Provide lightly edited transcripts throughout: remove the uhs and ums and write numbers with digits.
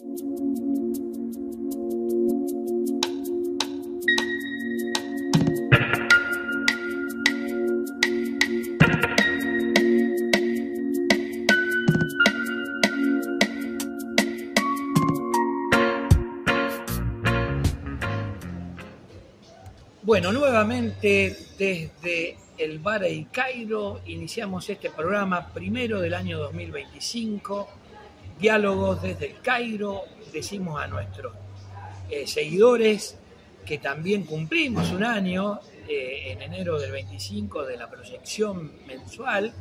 Bueno, nuevamente desde el Bar El Cairo iniciamos este programa primero del año 2025, Diálogos desde el Cairo. Decimos a nuestros seguidores que también cumplimos un año en enero del 25 de la proyección mensual.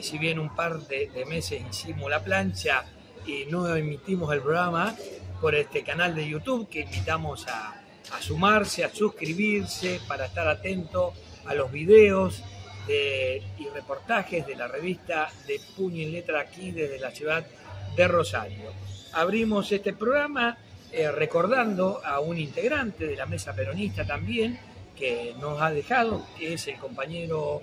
Si bien un par de meses hicimos la plancha y no emitimos el programa por este canal de YouTube, que invitamos a sumarse, a suscribirse para estar atento a los videos y reportajes de la revista de Puño y Letra aquí desde la ciudad de Rosario. Abrimos este programa recordando a un integrante de la mesa peronista también que nos ha dejado, que es el compañero,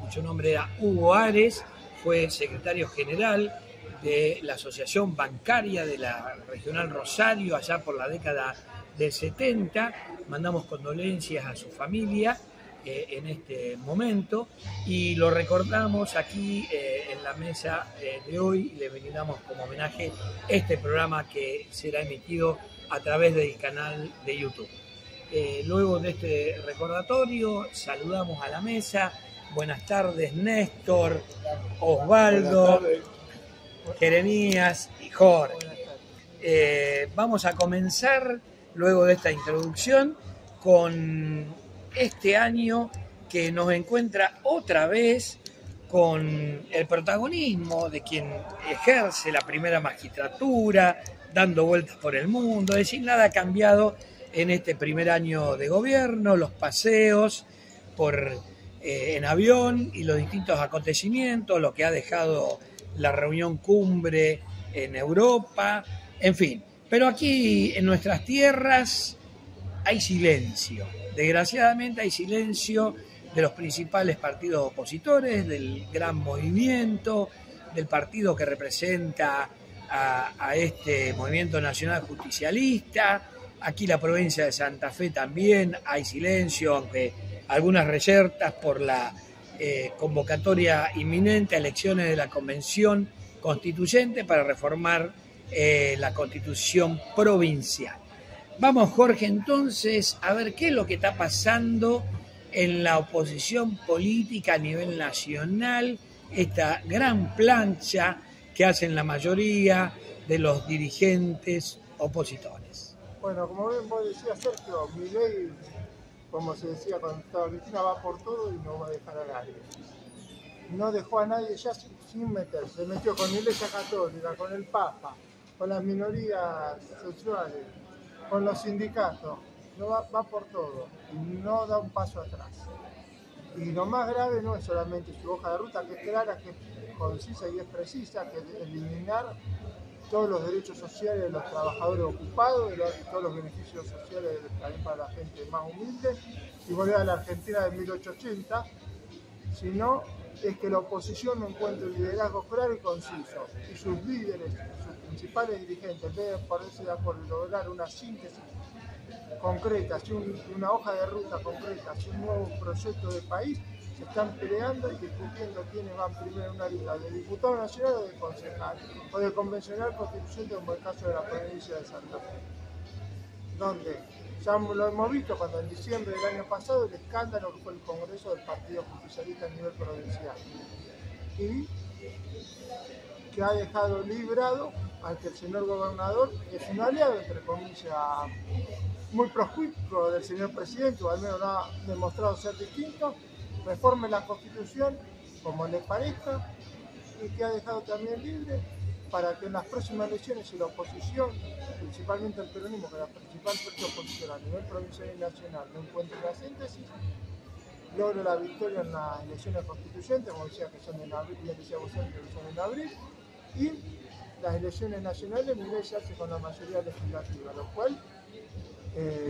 cuyo nombre era Hugo Ares, fue secretario general de la Asociación Bancaria de la Regional Rosario allá por la década del 70. Mandamos condolencias a su familia en este momento y lo recordamos aquí en la mesa de hoy. Le brindamos como homenaje este programa que será emitido a través del canal de YouTube. Luego de este recordatorio saludamos a la mesa. Buenas tardes, Néstor, Osvaldo, Jeremías y Jorge. Vamos a comenzar luego de esta introducción con este año que nos encuentra otra vez con el protagonismo de quien ejerce la primera magistratura, dando vueltas por el mundo. Es decir, nada ha cambiado en este primer año de gobierno, los paseos en avión y los distintos acontecimientos, lo que ha dejado la reunión cumbre en Europa, en fin. Pero aquí en nuestras tierras hay silencio. Desgraciadamente hay silencio de los principales partidos opositores, del gran movimiento, del partido que representa a este movimiento nacional justicialista. Aquí en la provincia de Santa Fe también hay silencio, aunque algunas reyertas por la convocatoria inminente a elecciones de la Convención Constituyente para reformar la Constitución provincial. Vamos, Jorge, entonces, a ver qué es lo que está pasando en la oposición política a nivel nacional, esta gran plancha que hacen la mayoría de los dirigentes opositores. Bueno, como bien vos decías, Sergio, Milei, como se decía cuando estaba Cristina, va por todo y no va a dejar a nadie. No dejó a nadie ya sin meterse. Se metió con la Iglesia Católica, con el Papa, con las minorías sexuales, con los sindicatos. No va por todo y no da un paso atrás. Y lo más grave no es solamente su hoja de ruta, que es clara, que es concisa y es precisa, que es eliminar todos los derechos sociales de los trabajadores ocupados y todos los beneficios sociales también para la gente más humilde y volver a la Argentina de 1880, sino es que la oposición no encuentre un liderazgo claro y conciso y sus líderes, sus principales dirigentes, en vez de ponerse de acuerdo y lograr una síntesis concreta, una hoja de ruta concreta, un nuevo proyecto de país, se están peleando y discutiendo quiénes van primero en una lista de diputado nacional o de concejal, o de convencional constituyente, como el caso de la provincia de Santa Fe, donde ya lo hemos visto cuando en diciembre del año pasado el escándalo que fue el Congreso del Partido Justicialista a nivel provincial y que ha dejado librado al que el señor gobernador es un aliado, entre comillas, muy proscripto del señor presidente, o al menos no ha demostrado ser distinto, reforme la Constitución como le parezca y que ha dejado también libre para que en las próximas elecciones, si la oposición, principalmente el peronismo, que es la principal fuerza opositora a nivel provincial y nacional, no encuentre la síntesis, logre la victoria en las elecciones constituyentes, como decía que son en abril, ya decía vos antes que son en abril, y las elecciones nacionales Milei se hace con la mayoría legislativa, lo cual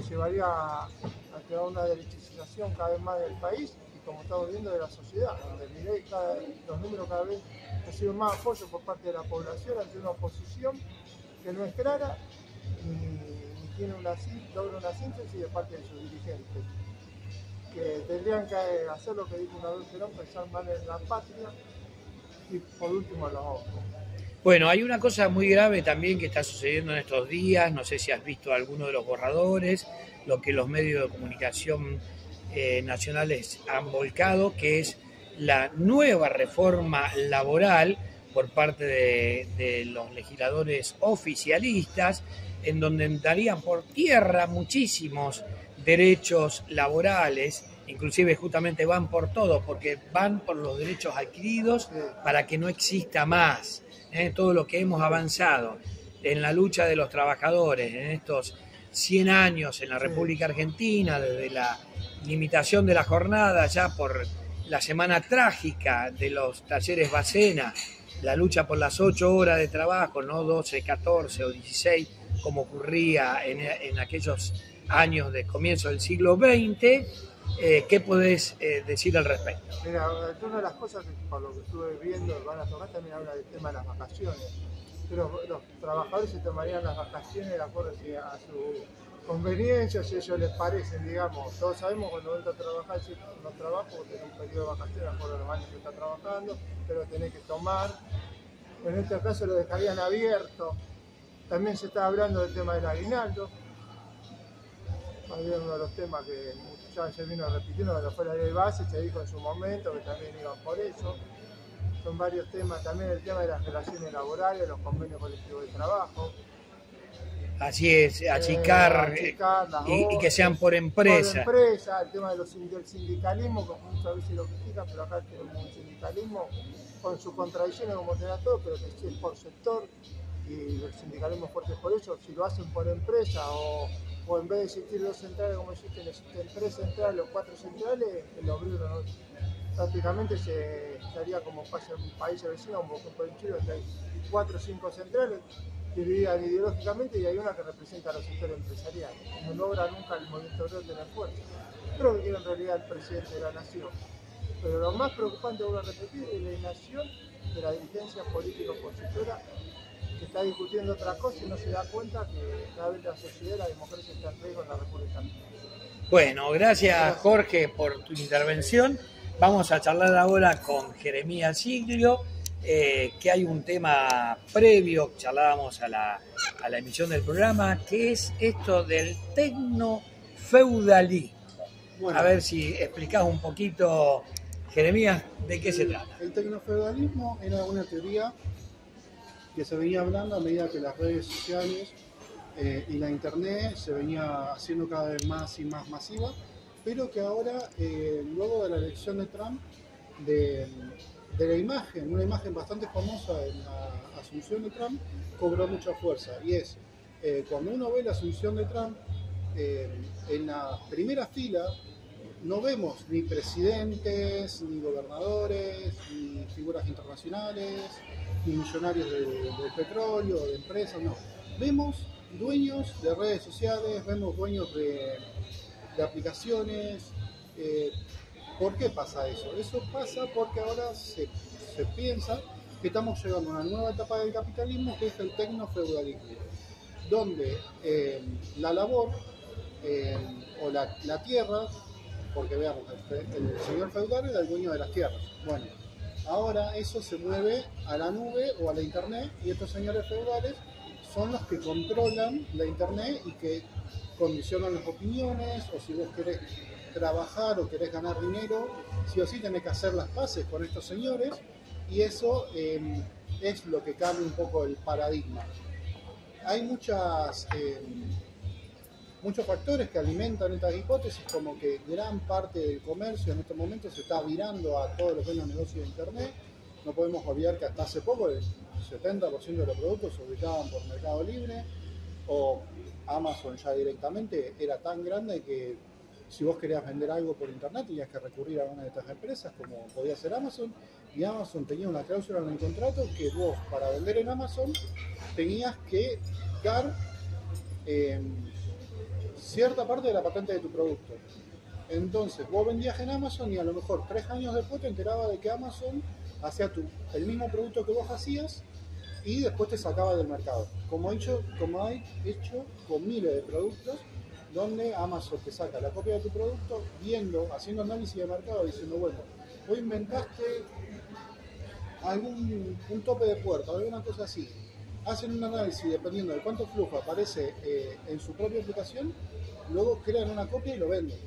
llevaría a crear una derechización cada vez más del país y, como estamos viendo, de la sociedad, donde Milei los números cada vez reciben más apoyo por parte de la población ante una oposición que no es clara ni tiene logra una síntesis de parte de sus dirigentes, que tendrían que hacer lo que dijo una vez Perón, pensar mal en la patria y por último los ojos. Bueno, hay una cosa muy grave también que está sucediendo en estos días, no sé si has visto alguno de los borradores, lo que los medios de comunicación nacionales han volcado, que es la nueva reforma laboral por parte de los legisladores oficialistas, en donde darían por tierra muchísimos derechos laborales, inclusive justamente van por todo, porque van por los derechos adquiridos para que no exista más. Todo lo que hemos avanzado en la lucha de los trabajadores en estos 100 años en la República Argentina, desde la limitación de la jornada ya por la semana trágica de los talleres Bacena, la lucha por las 8 horas de trabajo, no 12, 14 o 16, como ocurría en aquellos años de comienzo del siglo XX. ¿Qué podés decir al respecto? Mira, una de las cosas que por lo que estuve viendo van a tocar también habla del tema de las vacaciones. Pero los trabajadores se tomarían las vacaciones de acuerdo a su conveniencia, si a ellos les parecen, digamos. Todos sabemos cuando entra a trabajar, si no trabajo, tener un periodo de vacaciones de acuerdo a los años que está trabajando, pero tenés que tomar. En este caso lo dejarían abierto. También se está hablando del tema del aguinaldo. Había uno de los temas que ya se vino repitiendo cuando fue la ley de base, se dijo en su momento que también iban por eso. Son varios temas, también el tema de las relaciones laborales, los convenios colectivos de trabajo. Así es, achicar y que sean por empresa. Por empresa, el tema del sindicalismo, que muchas veces lo critican, pero acá tenemos un sindicalismo con sus contradicciones como te da todo, pero que sí es por sector y el sindicalismo fuerte por eso. Si lo hacen por empresa o en vez de existir 2 centrales como existen 3 centrales o 4 centrales, el obrero no, prácticamente se estaría como pasa en países vecinos, como por ejemplo en Chile, donde hay 4 o 5 centrales divididas ideológicamente y hay una que representa a los sectores empresariales. No logra nunca el movimiento obrero tener fuerza. Creo que quiere en realidad el presidente de la nación. Pero lo más preocupante, vuelvo a repetir, es la inacción de la dirigencia política opositora, que está discutiendo otra cosa y no se da cuenta que cada vez la sociedad y la democracia está en riesgo en la República Argentina. Bueno, gracias Jorge por tu intervención. Vamos a charlar ahora con Jeremías Siglio, que hay un tema previo, charlábamos a la emisión del programa, que es esto del tecnofeudalismo. Bueno, a ver si explicás un poquito, Jeremías, de qué se trata. El tecnofeudalismo era una teoría que se venía hablando a medida que las redes sociales y la internet se venía haciendo cada vez más y más masiva, pero que ahora, luego de la elección de Trump, de la imagen, una imagen bastante famosa en la asunción de Trump, cobró mucha fuerza. Y es, cuando uno ve la asunción de Trump, en la primera fila no vemos ni presidentes, ni gobernadores, ni figuras internacionales, ni millonarios del petróleo, de empresas, no. Vemos dueños de redes sociales, vemos dueños de aplicaciones. ¿Por qué pasa eso? Eso pasa porque ahora se piensa que estamos llegando a una nueva etapa del capitalismo, que es el tecnofeudalismo, donde la labor o la tierra, porque veamos, el señor feudal era el dueño de las tierras. Bueno, ahora eso se mueve a la nube o a la internet y estos señores feudales son los que controlan la internet y que condicionan las opiniones, o si vos querés trabajar o querés ganar dinero, sí o sí tenés que hacer las paces con estos señores y eso es lo que cambia un poco el paradigma. Hay muchos factores que alimentan estas hipótesis, como que gran parte del comercio en este momento se está virando a todo lo que es los negocios de internet. No podemos olvidar que hasta hace poco el 70% de los productos se ubicaban por Mercado Libre, o Amazon ya directamente era tan grande que si vos querías vender algo por internet tenías que recurrir a una de estas empresas, como podía ser Amazon, y Amazon tenía una cláusula en el contrato que vos, para vender en Amazon, tenías que dar cierta parte de la patente de tu producto. Entonces vos vendías en Amazon y a lo mejor 3 años después te enterabas de que Amazon hacía el mismo producto que vos hacías y después te sacaba del mercado. Como hay hecho con miles de productos, donde Amazon te saca la copia de tu producto, haciendo análisis de mercado, diciendo, bueno, vos inventaste un tope de puerta, alguna cosa así. Hacen un análisis dependiendo de cuánto flujo aparece en su propia aplicación, luego crean una copia y lo venden.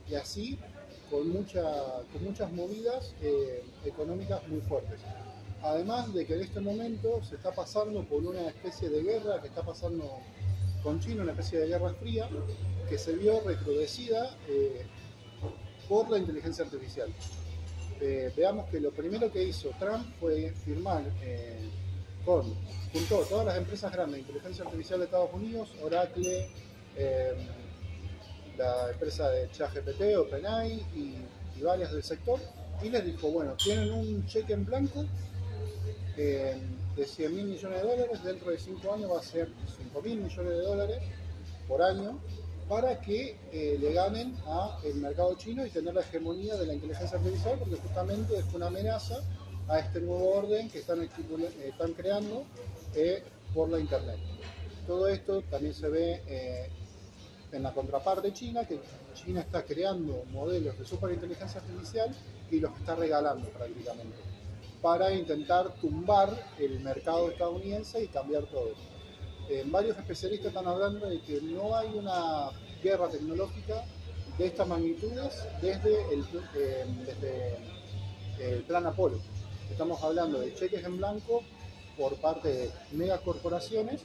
Y así con muchas movidas económicas muy fuertes. Además de que en este momento se está pasando por una especie de guerra que está pasando con China, una especie de guerra fría, que se vio recrudecida por la inteligencia artificial. Veamos que lo primero que hizo Trump fue firmar juntó todas las empresas grandes de inteligencia artificial de Estados Unidos, Oracle, la empresa de ChatGPT, OpenAI y varias del sector, y les dijo, bueno, tienen un cheque en blanco de $100.000 millones, dentro de 5 años va a ser $5.000 millones por año, para que le ganen al mercado chino y tener la hegemonía de la inteligencia artificial, porque justamente es una amenaza a este nuevo orden que están creando por la Internet. Todo esto también se ve en la contraparte China, que China está creando modelos de superinteligencia artificial y los está regalando prácticamente, para intentar tumbar el mercado estadounidense y cambiar todo. Varios especialistas están hablando de que no hay una guerra tecnológica de estas magnitudes desde el plan Apolo. Estamos hablando de cheques en blanco por parte de megacorporaciones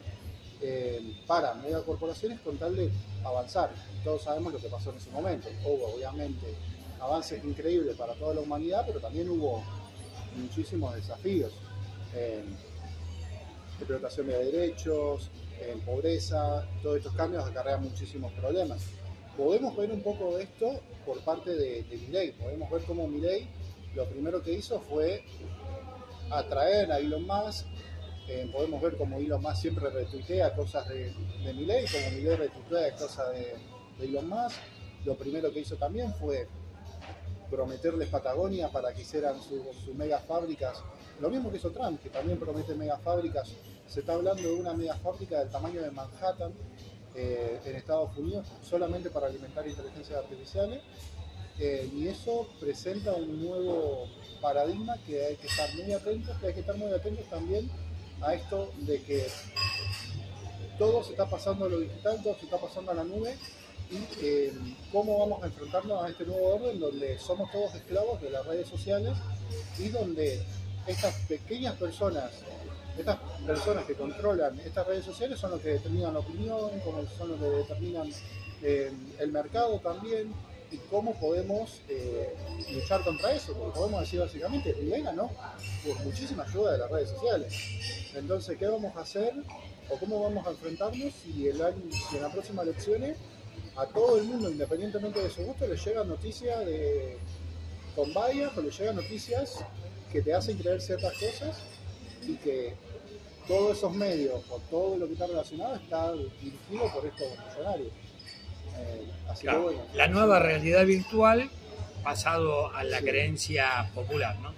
para megacorporaciones con tal de avanzar. Todos sabemos lo que pasó en ese momento. Hubo obviamente avances increíbles para toda la humanidad, pero también hubo muchísimos desafíos. Explotación de derechos, pobreza, todos estos cambios acarrean muchísimos problemas. Podemos ver un poco de esto por parte de Milei. Podemos ver cómo Milei lo primero que hizo fue atraer a Elon Musk. Podemos ver cómo Elon Musk siempre retuitea cosas de Milei, como Milei retuitea cosas de Elon Musk. Lo primero que hizo también fue prometerles Patagonia para que hicieran sus mega fábricas. Lo mismo que hizo Trump, que también promete mega fábricas. Se está hablando de una mega fábrica del tamaño de Manhattan en Estados Unidos, solamente para alimentar inteligencias artificiales. Y eso presenta un nuevo paradigma que hay que estar muy atentos, también a esto de que todo se está pasando a lo digital, todo se está pasando a la nube, y cómo vamos a enfrentarnos a este nuevo orden donde somos todos esclavos de las redes sociales y donde estas pequeñas personas, estas personas que controlan estas redes sociales son los que determinan la opinión, son los que determinan el mercado también, y cómo podemos luchar contra eso, porque podemos decir básicamente, Milei ganó por muchísima ayuda de las redes sociales. Entonces, ¿qué vamos a hacer o cómo vamos a enfrentarnos si en las próximas elecciones a todo el mundo, independientemente de su gusto, le llegan noticias con bias o le llegan noticias que te hacen creer ciertas cosas y que todos esos medios o todo lo que está relacionado está dirigido por estos funcionarios? Así claro, que bueno, la nueva realidad virtual pasado a la creencia popular, ¿no?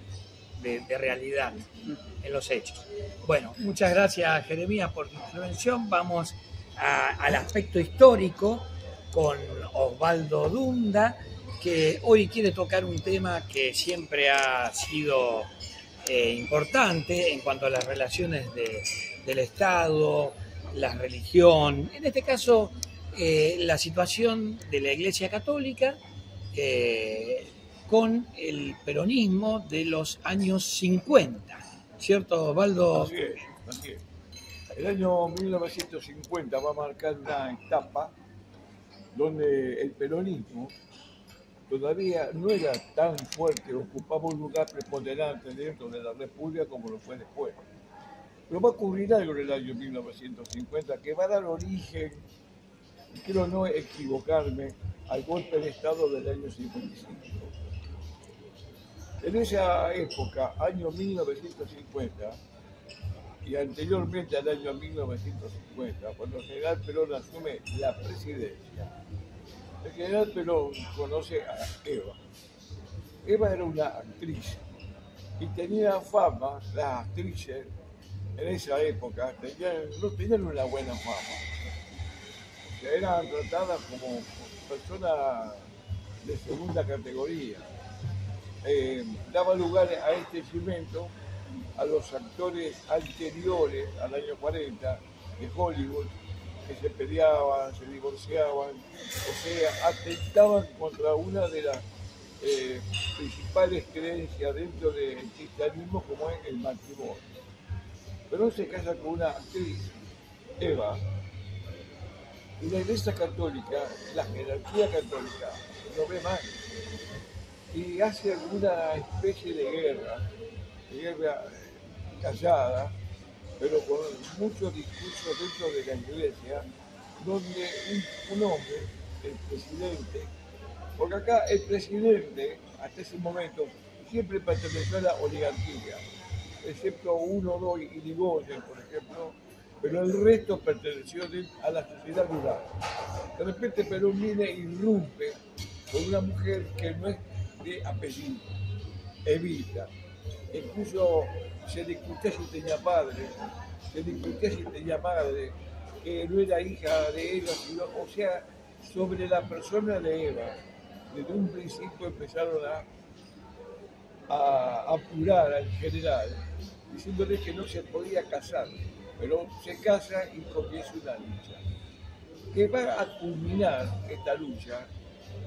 de realidad en los hechos. Bueno, muchas gracias, Jeremías, por tu intervención. Vamos al aspecto histórico con Osvaldo Dunda, que hoy quiere tocar un tema que siempre ha sido importante en cuanto a las relaciones del Estado, la religión, en este caso la situación de la Iglesia Católica con el peronismo de los años 50, ¿cierto, Osvaldo? Así es, así es. El año 1950 va a marcar una etapa donde el peronismo todavía no era tan fuerte, ocupaba un lugar preponderante dentro de la República como lo fue después. Pero va a ocurrir algo en el año 1950 que va a dar origen, y quiero no equivocarme, al golpe de Estado del año 55. En esa época, año 1950, y anteriormente al año 1950, cuando el general Perón asume la presidencia, el general Perón conoce a Eva. Eva era una actriz y tenía fama, las actrices, en esa época no tenían una buena fama. O sea, eran tratadas como personas de segunda categoría. Daba lugar a este segmento a los actores anteriores al año 40 de Hollywood, que se peleaban, se divorciaban, o sea, atentaban contra una de las principales creencias dentro del cristianismo, como es el matrimonio. Pero se casa con una actriz, Eva, y la Iglesia Católica, la jerarquía católica, no ve mal, y hace alguna especie de guerra callada, pero con muchos discursos dentro de la iglesia, donde un hombre, el presidente, porque acá el presidente, hasta ese momento, siempre perteneció a la oligarquía, excepto uno, dos y Irigoyen, por ejemplo, pero el resto perteneció a la sociedad rural. De repente Perón viene e irrumpe con una mujer que no es de apellido, Evita. Incluso se discutía si tenía padre, se discutía si tenía madre, que no era hija de Eva, sino, o sea, sobre la persona de Eva. Desde un principio empezaron a apurar al general, diciéndole que no se podía casar, pero se casa y comienza una lucha, que va a culminar esta lucha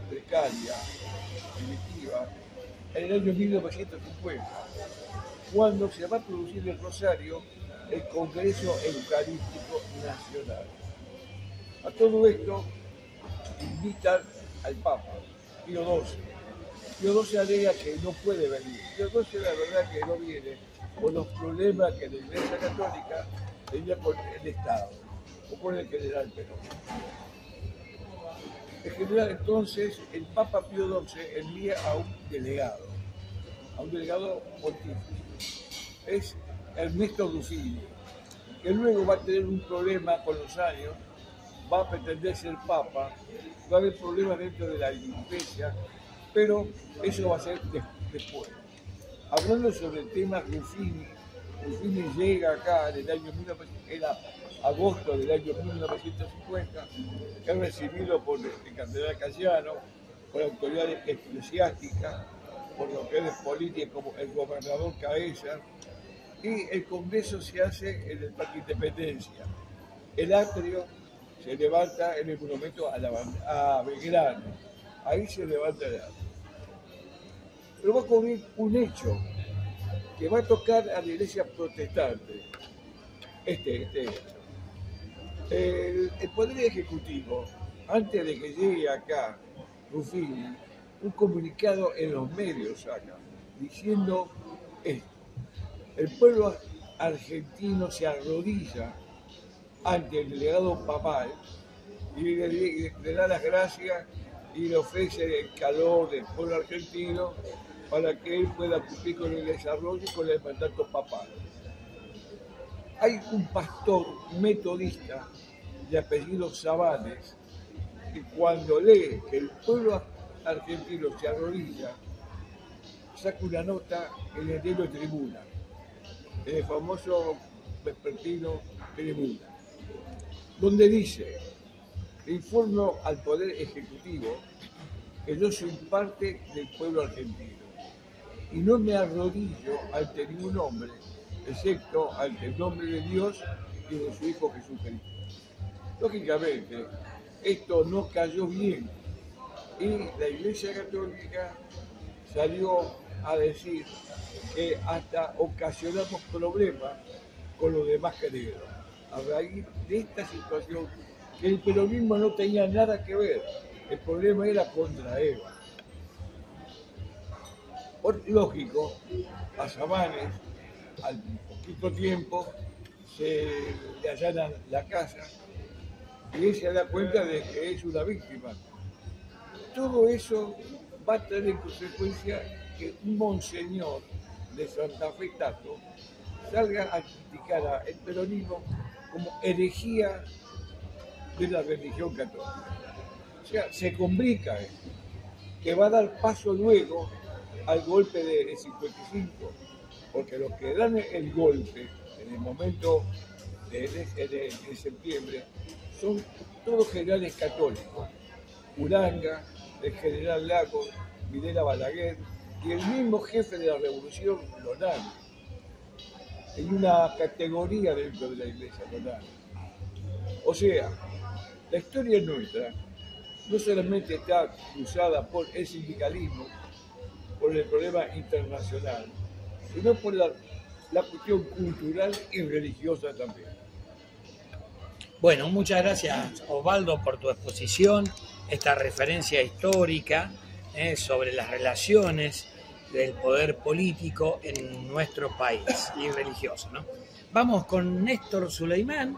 precaria, primitiva, en el año 1950, cuando se va a producir en Rosario el Congreso Eucarístico Nacional. A todo esto invitan al Papa, Pío XII. Pío XII alega que no puede venir. Pío XII la verdad que no viene por los problemas que la Iglesia Católica tenía con el Estado o con el general Perón. En general, entonces, el Papa Pío XII envía a un delegado pontífice. Es Ernesto Ruffini, que luego va a tener un problema con los años, va a pretender ser Papa, va a haber problemas dentro de la iglesia, pero eso va a ser después. Hablando sobre el tema Ruffini llega acá en el año 1950, era agosto del año 1950, es recibido por el cardenal Cayano, por autoridades eclesiásticas, por autoridades políticas como el gobernador Cabeza, y el Congreso se hace en el Parque Independencia. El atrio se levanta en el monumento a Belgrano, ahí se levanta el atrio. Pero va a ocurrir un hecho que va a tocar a la iglesia protestante, este hecho. El Poder Ejecutivo, antes de que llegue acá Ruffini, un comunicado en los medios saca, diciendo esto: el pueblo argentino se arrodilla ante el delegado papal y le da las gracias y le ofrece el calor del pueblo argentino para que él pueda cumplir con el desarrollo y con el mandato papal. Hay un pastor metodista de apellido Sabanes que cuando lee que el pueblo argentino se arrodilla, saca una nota en el diario Tribuna, en el famoso vespertino Tribuna, donde dice: informo al Poder Ejecutivo que yo soy parte del pueblo argentino y no me arrodillo ante ningún hombre, excepto ante el nombre de Dios y de su Hijo Jesucristo. Lógicamente, esto no cayó bien y la Iglesia Católica salió a decir que hasta ocasionamos problemas con los demás credos. A raíz de esta situación, que el peronismo no tenía nada que ver, el problema era contra Eva. Por lógico, a Sabanes, al poquito tiempo, se le allanan la casa y él se da cuenta de que es una víctima. Todo eso va a tener en consecuencia que un monseñor de Santa Fe Tato salga a criticar al peronismo como herejía de la religión católica. O sea, se complica esto, que va a dar paso luego al golpe de 55, porque los que dan el golpe en el momento de septiembre, son todos generales católicos. Uranga, el general Lagos, Videla Balaguer y el mismo jefe de la revolución, Lonán. Hay una categoría dentro de la iglesia, Lonán. O sea, la historia nuestra no solamente está cruzada por el sindicalismo, por el problema internacional, sino por la cuestión cultural y religiosa también. Bueno, muchas gracias Osvaldo por tu exposición, esta referencia histórica sobre las relaciones del poder político en nuestro país y religioso, ¿no? Vamos con Néstor Suleimán,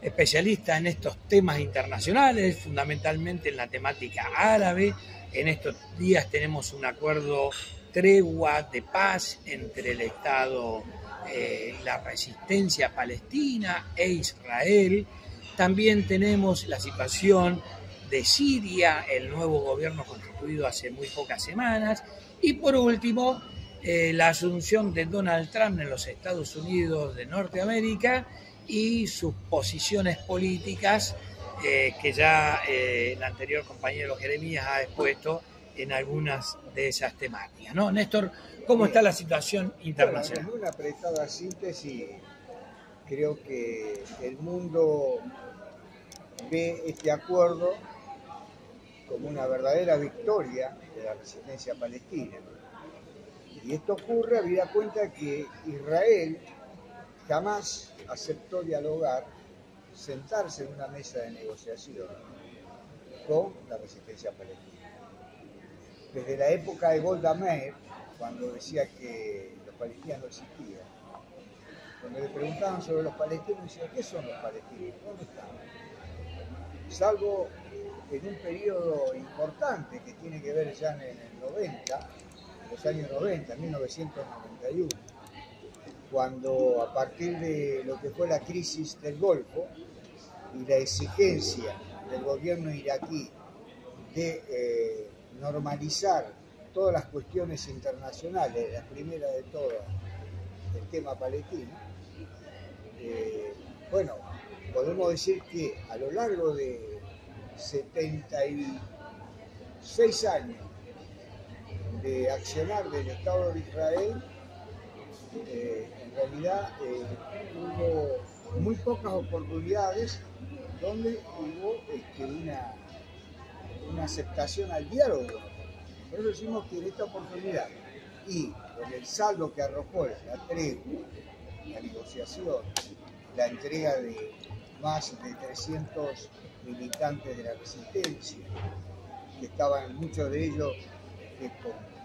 especialista en estos temas internacionales, fundamentalmente en la temática árabe. En estos días tenemos un acuerdo tregua de paz entre el Estado, la resistencia palestina e Israel. También tenemos la situación de Siria, el nuevo gobierno constituido hace muy pocas semanas. Y por último, la asunción de Donald Trump en los Estados Unidos de Norteamérica y sus posiciones políticas que ya el anterior compañero Jeremías ha expuesto en algunas de esas temáticas, ¿no? Néstor, ¿cómo está la situación internacional? Bueno, en una apretada síntesis, creo que el mundo ve este acuerdo como una verdadera victoria de la resistencia palestina. Y esto ocurre habida cuenta que Israel jamás aceptó dialogar, sentarse en una mesa de negociación con la resistencia palestina. Desde la época de Golda Meir, cuando decía que los palestinos no existían, cuando le preguntaban sobre los palestinos, decían, ¿qué son los palestinos? ¿Dónde están? Salvo en un periodo importante que tiene que ver ya en el 90, en los años 90, 1991, cuando a partir de lo que fue la crisis del Golfo y la exigencia del gobierno iraquí de normalizar todas las cuestiones internacionales, la primera de todas, el tema palestino, bueno, podemos decir que a lo largo de 76 años de accionar del Estado de Israel, en realidad hubo muy pocas oportunidades donde hubo una aceptación al diálogo. Por eso decimos que en esta oportunidad y con el saldo que arrojó la tregua, la negociación, la entrega de más de 300 militantes de la resistencia, que estaban muchos de ellos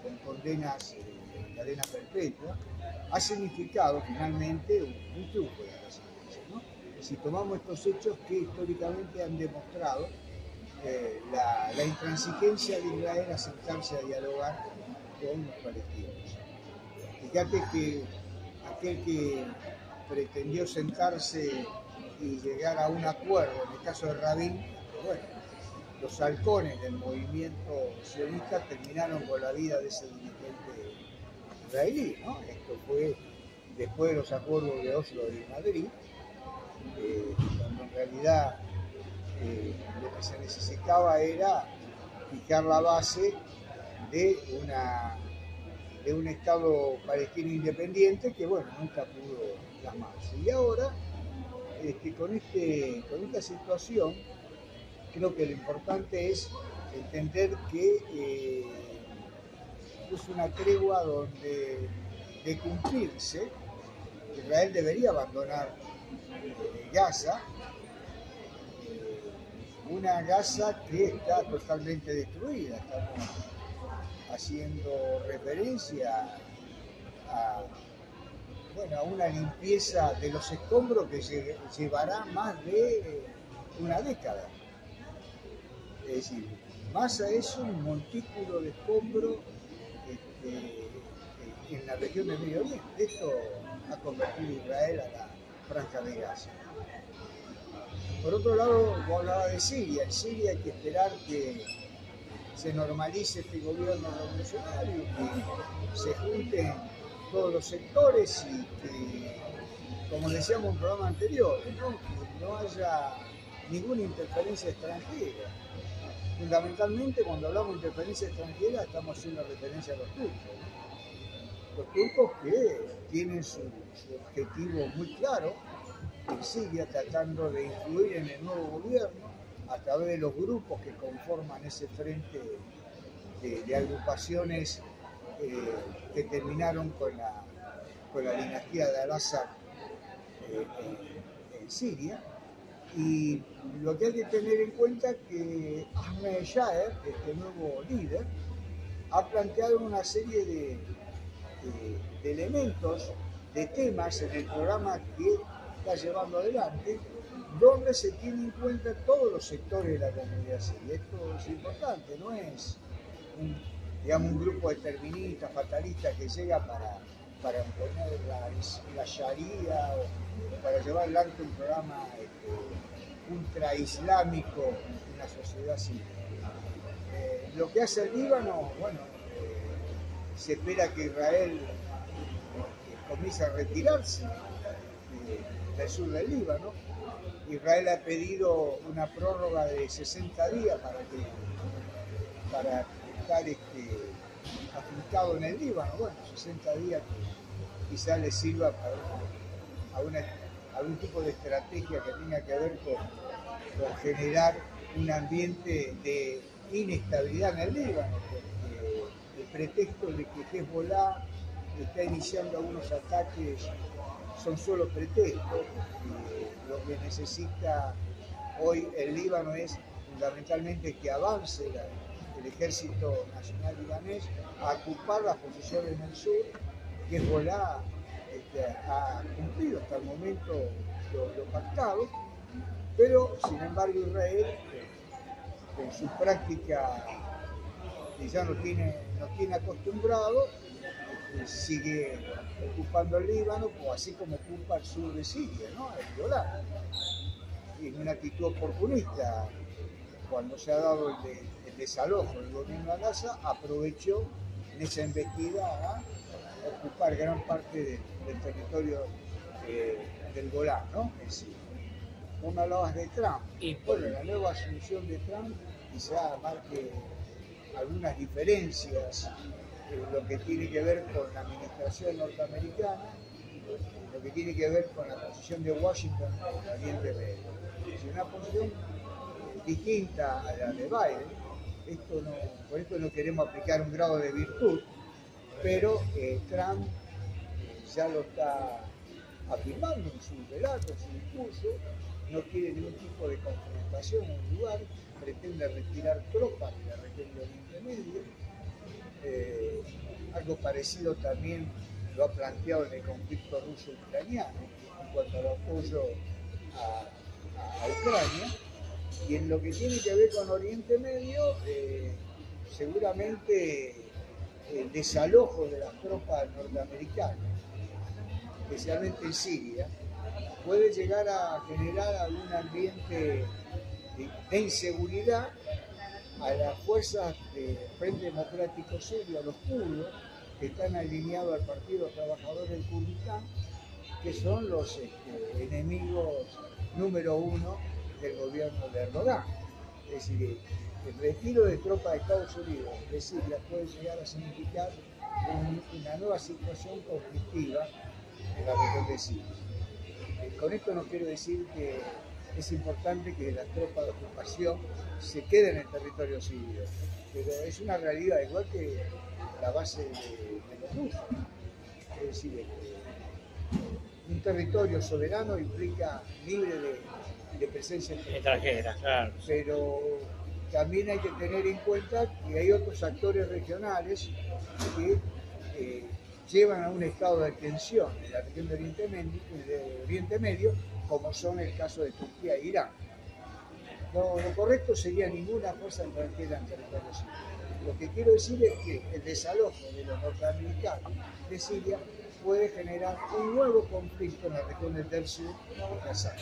con condenas de cadena perpetua, ha significado finalmente un triunfo de la resistencia, ¿no? Si tomamos estos hechos que históricamente han demostrado la intransigencia de Israel a sentarse a dialogar con los palestinos. Fíjate que aquel que pretendió sentarse y llegar a un acuerdo, en el caso de Rabin, bueno, los halcones del movimiento sionista terminaron con la vida de ese dirigente israelí, ¿no? Esto fue después de los acuerdos de Oslo y Madrid, cuando en realidad lo que se necesitaba era fijar la base de un Estado palestino independiente que, bueno, nunca pudo plasmarse. Y ahora, con esta situación, creo que lo importante es entender que es una tregua donde, de cumplirse, Israel debería abandonar Gaza, una Gaza que está totalmente destruida. Estamos haciendo referencia a una limpieza de los escombros que llevará más de una década. Es decir, más a eso un montículo de escombros en la región del Medio Oriente. Esto ha convertido a Israel a la franja de Gaza. Por otro lado, vos hablabas de Siria. En Siria hay que esperar que se normalice este gobierno revolucionario, que se junten todos los sectores y que como decíamos en un programa anterior, ¿no? Que no haya ninguna interferencia extranjera. Fundamentalmente, cuando hablamos de interferencia extranjera, estamos haciendo referencia a los turcos, ¿no? Los turcos que tienen su objetivo muy claro en Siria, tratando de influir en el nuevo gobierno a través de los grupos que conforman ese frente de agrupaciones que terminaron con la dinastía de Al-Assad en Siria. Y lo que hay que tener en cuenta es que Ahmed Shaher, este nuevo líder, ha planteado una serie de elementos, de temas en el programa que está llevando adelante, donde se tiene en cuenta todos los sectores de la comunidad siria. Esto es importante, no es un grupo determinista, fatalista que llega para imponer la Sharia o para llevar adelante un programa ultra islámico en la sociedad siria. Lo que hace el Líbano, bueno, se espera que Israel comience a retirarse del sur del Líbano. Israel ha pedido una prórroga de 60 días para estar afincado en el Líbano. Bueno, 60 días que quizás les sirva para algún tipo de estrategia que tenga que ver con generar un ambiente de inestabilidad en el Líbano, porque el pretexto de que Hezbollah está iniciando algunos ataques son solo pretextos. Lo que necesita hoy el Líbano es fundamentalmente que avance el ejército nacional libanés a ocupar las posiciones en el sur. Hezbollah ha cumplido hasta el momento lo pactado, pero sin embargo Israel, en su práctica que ya nos tiene acostumbrado, sigue ocupando el Líbano, pues así como ocupa el sur de Siria, ¿no? El Golán. Y en una actitud oportunista, cuando se ha dado el desalojo del gobierno de Gaza, aprovechó en esa embestida a ocupar gran parte del territorio del Golán, ¿no? En Siria. Vos me hablabas de Trump. Y bueno, la nueva asunción de Trump quizá marque algunas diferencias en lo que tiene que ver con la administración norteamericana, lo que tiene que ver con la posición de Washington en el Oriente Medio. Es una posición distinta a la de Biden. Por esto no queremos aplicar un grado de virtud, pero Trump ya lo está afirmando en su relato, en su discurso. No quiere ningún tipo de confrontación en el lugar, pretende retirar tropas de la región del Oriente Medio. Algo parecido también lo ha planteado en el conflicto ruso-ucraniano en cuanto al apoyo a Ucrania. Y en lo que tiene que ver con Oriente Medio, seguramente el desalojo de las tropas norteamericanas, especialmente en Siria, puede llegar a generar algún ambiente de inseguridad a las fuerzas del Frente Democrático Sirio, a los kurdos, que están alineados al Partido Trabajador del Kurdistán, que son los enemigos número uno del gobierno de Erdogan. Es decir, el retiro de tropas de Estados Unidos de Siria puede llegar a significar una nueva situación conflictiva en la región de Siria. Con esto no quiero decir que es importante que las tropas de ocupación se queden en el territorio sirio, pero es una realidad, igual que la base de los rusos. Es decir, un territorio soberano implica libre de presencia extranjera, claro. Pero también hay que tener en cuenta que hay otros actores regionales que llevan a un estado de tensión en la región de Oriente Medio, como son el caso de Turquía e Irán. Lo correcto sería ninguna fuerza extranjera en territorio sirio. Lo que quiero decir es que el desalojo de los norteamericanos de Siria puede generar un nuevo conflicto en la región del sur de Assad.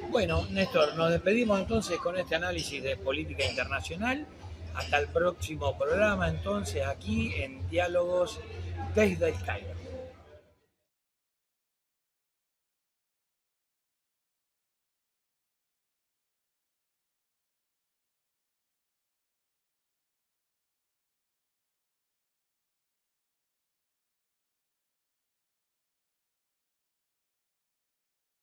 Bueno, Néstor, nos despedimos entonces con este análisis de política internacional. Hasta el próximo programa, entonces, aquí en Diálogos desde el Cairo.